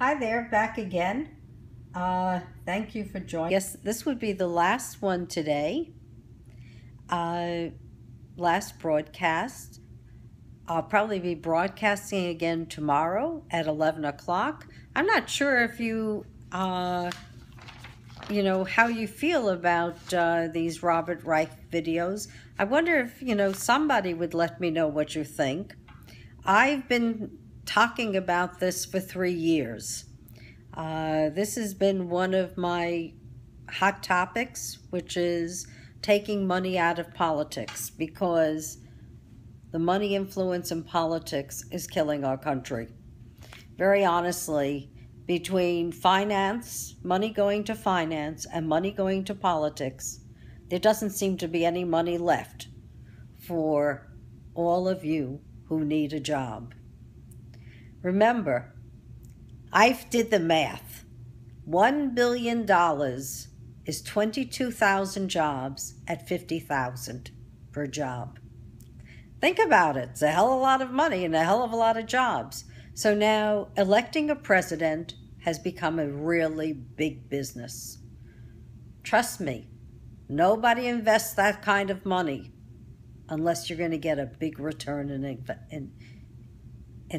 Hi there, back again. Thank you for joining. Yes, this would be the last one today. Last broadcast. I'll probably be broadcasting again tomorrow at 11 o'clock. I'm not sure if you, how you feel about these Robert Reich videos. I wonder if, somebody would let me know what you think. I've been talking about this for 3 years. This has been one of my hot topics, which is taking money out of politics, because the money influence in politics is killing our country. Very honestly, between finance, money going to finance, and money going to politics, there doesn't seem to be any money left for all of you who need a job. Remember, I did the math. $1 billion is 22,000 jobs at 50,000 per job. Think about it. It's a hell of a lot of money and a hell of a lot of jobs. So now electing a president has become a really big business. Trust me, nobody invests that kind of money unless you're going to get a big return in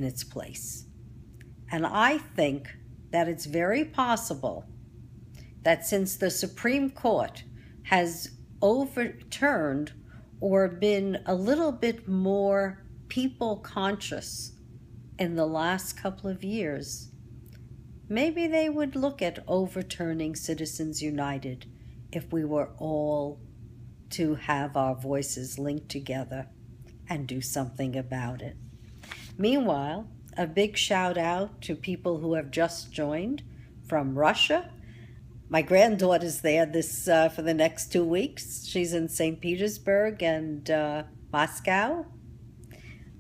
its place. And I think that it's very possible that since the Supreme Court has overturned or been a little bit more people conscious in the last couple of years, maybe they would look at overturning Citizens United if we were all to have our voices linked together and do something about it. Meanwhile, a big shout out to people who have just joined from Russia. My granddaughter's there for the next 2 weeks. She's in St. Petersburg and Moscow,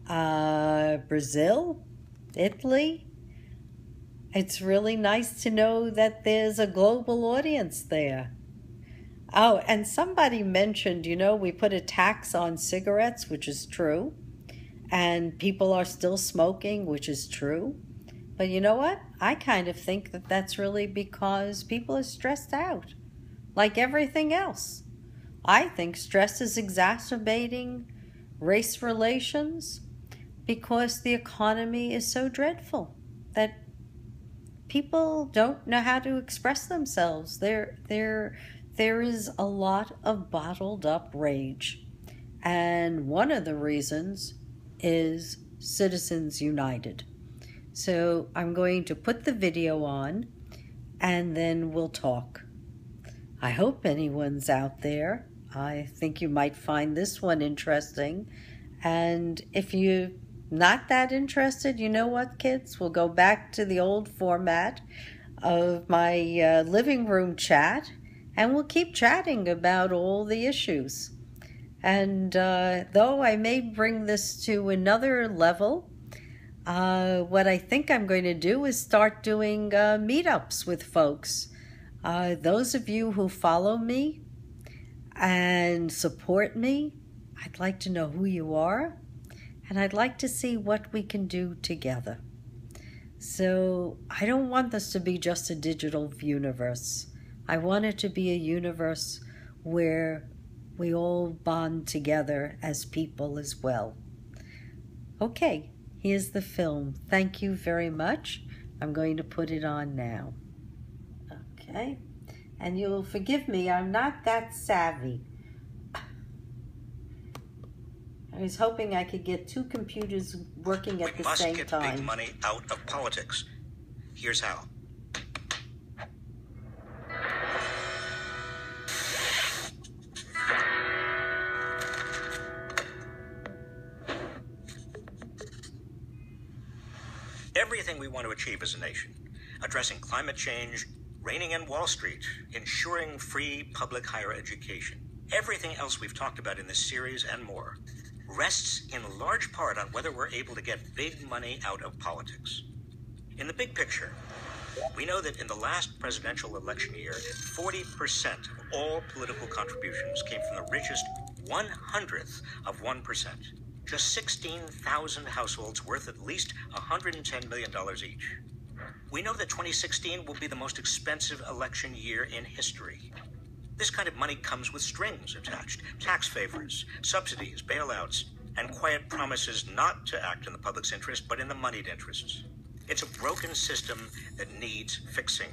Brazil, Italy. It's really nice to know that there's a global audience there. Oh, and somebody mentioned, we put a tax on cigarettes, which is true. And people are still smoking, which is true. But you know what? I kind of think that that's really because people are stressed out, like everything else. I think stress is exacerbating race relations because the economy is so dreadful that people don't know how to express themselves. There is a lot of bottled up rage. And one of the reasons is Citizens United. So I'm going to put the video on and then we'll talk. I hope anyone's out there. I think you might find this one interesting. And if you're not that interested, you know what, kids? We'll go back to the old format of my living room chat and we'll keep chatting about all the issues. And though I may bring this to another level, what I think I'm going to do is start doing meetups with folks. Those of you who follow me and support me, I'd like to know who you are, and I'd like to see what we can do together. So I don't want this to be just a digital universe. I want it to be a universe where we all bond together as people as well. Okay, here's the film. Thank you very much. I'm going to put it on now. Okay, and you'll forgive me, I'm not that savvy. I was hoping I could get 2 computers working at the same time. We must get big money out of politics. Here's how. Everything we want to achieve as a nation, addressing climate change, reining in Wall Street, ensuring free public higher education, everything else we've talked about in this series and more, rests in large part on whether we're able to get big money out of politics. In the big picture, we know that in the last presidential election year, 40% of all political contributions came from the richest 1/100th of 1%. Just 16,000 households worth at least $110 million each. We know that 2016 will be the most expensive election year in history. This kind of money comes with strings attached, tax favors, subsidies, bailouts, and quiet promises not to act in the public's interest, but in the moneyed interests. It's a broken system that needs fixing.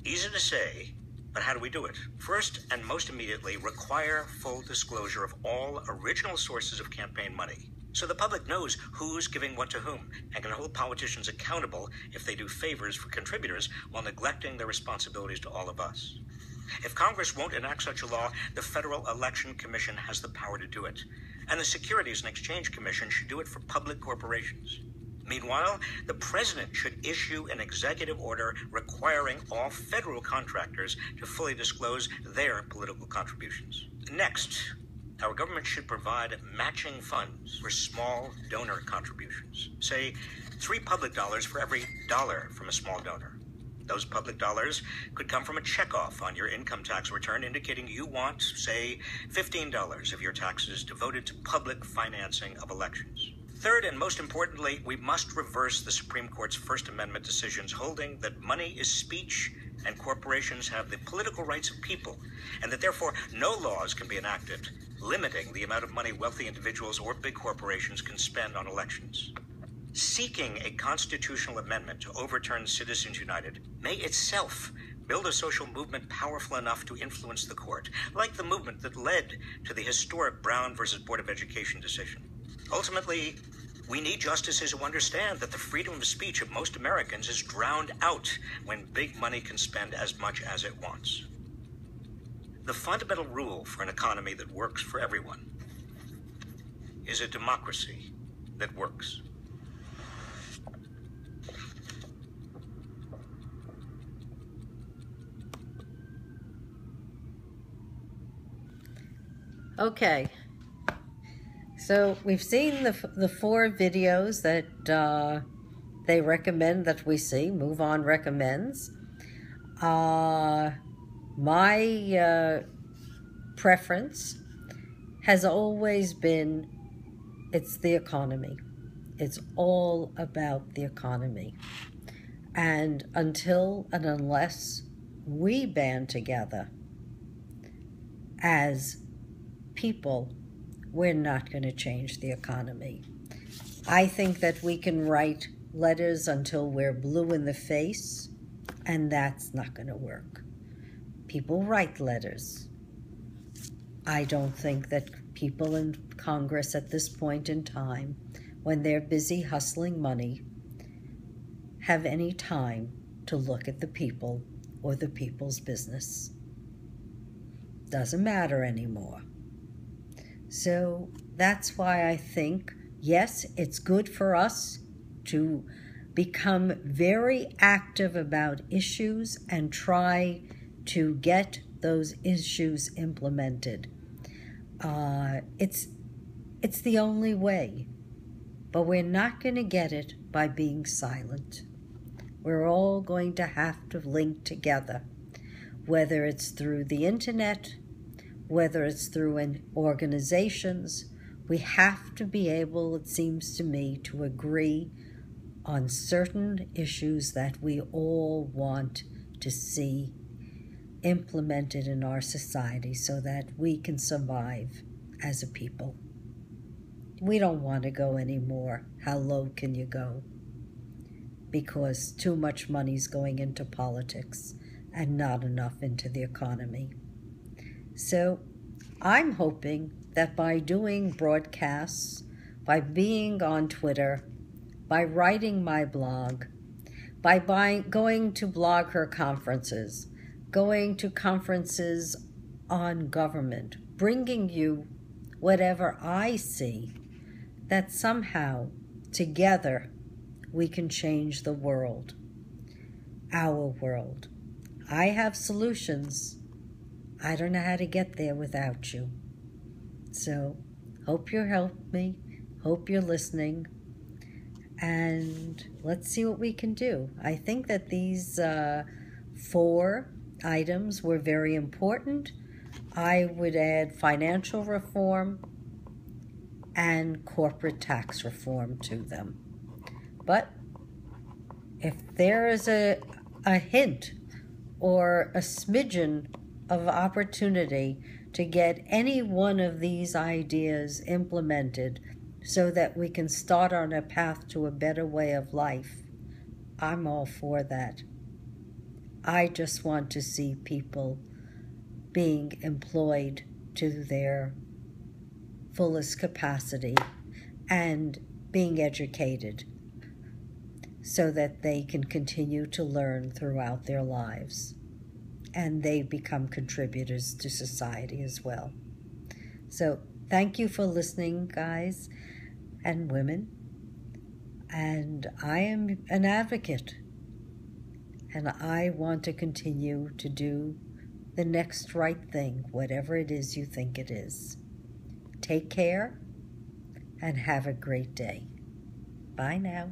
Easy to say, but how do we do it? First, and most immediately, require full disclosure of all original sources of campaign money, so the public knows who's giving what to whom and can hold politicians accountable if they do favors for contributors while neglecting their responsibilities to all of us. If Congress won't enact such a law, the Federal Election Commission has the power to do it, and the Securities and Exchange Commission should do it for public corporations. Meanwhile, the president should issue an executive order requiring all federal contractors to fully disclose their political contributions. Next, our government should provide matching funds for small donor contributions. Say, $3 public dollars for every dollar from a small donor. Those public dollars could come from a checkoff on your income tax return indicating you want, say, $15 of your taxes devoted to public financing of elections. Third, and most importantly, we must reverse the Supreme Court's First Amendment decisions holding that money is speech and corporations have the political rights of people, and that therefore no laws can be enacted limiting the amount of money wealthy individuals or big corporations can spend on elections. Seeking a constitutional amendment to overturn Citizens United may itself build a social movement powerful enough to influence the court, like the movement that led to the historic Brown versus Board of Education decision. Ultimately, we need justices who understand that the freedom of speech of most Americans is drowned out when big money can spend as much as it wants. The fundamental rule for an economy that works for everyone is a democracy that works. Okay. So we've seen the 4 videos that they recommend that we see. Move On recommends. My preference has always been it's the economy. It's all about the economy. And until and unless we band together as people, we're not going to change the economy. I think that we can write letters until we're blue in the face, and that's not going to work. People write letters. I don't think that people in Congress at this point in time, when they're busy hustling money, have any time to look at the people or the people's business. Doesn't matter anymore. So that's why I think, yes, it's good for us to become very active about issues and try to get those issues implemented. It's the only way, but we're not going to get it by being silent. We're all going to have to link together, whether it's through the internet, whether it's through organizations. We have to be able, it seems to me, to agree on certain issues that we all want to see implemented in our society so that we can survive as a people. We don't want to go anymore. How low can you go? Because too much money's going into politics and not enough into the economy. So I'm hoping that by doing broadcasts, by being on Twitter, by writing my blog, by going to blog her conferences, going to conferences on government, bringing you whatever I see, that somehow together we can change the world, our world. I have solutions. I don't know how to get there without you. So, hope you help me. Hope you're listening. And let's see what we can do. I think that these 4 items were very important. I would add financial reform and corporate tax reform to them. But if there is a hint or a smidgen of opportunity to get any one of these ideas implemented so that we can start on a path to a better way of life, I'm all for that. I just want to see people being employed to their fullest capacity and being educated so that they can continue to learn throughout their lives and they become contributors to society as well. So thank you for listening, guys and women. And I am an advocate, and I want to continue to do the next right thing, whatever it is you think it is. Take care and have a great day. Bye now.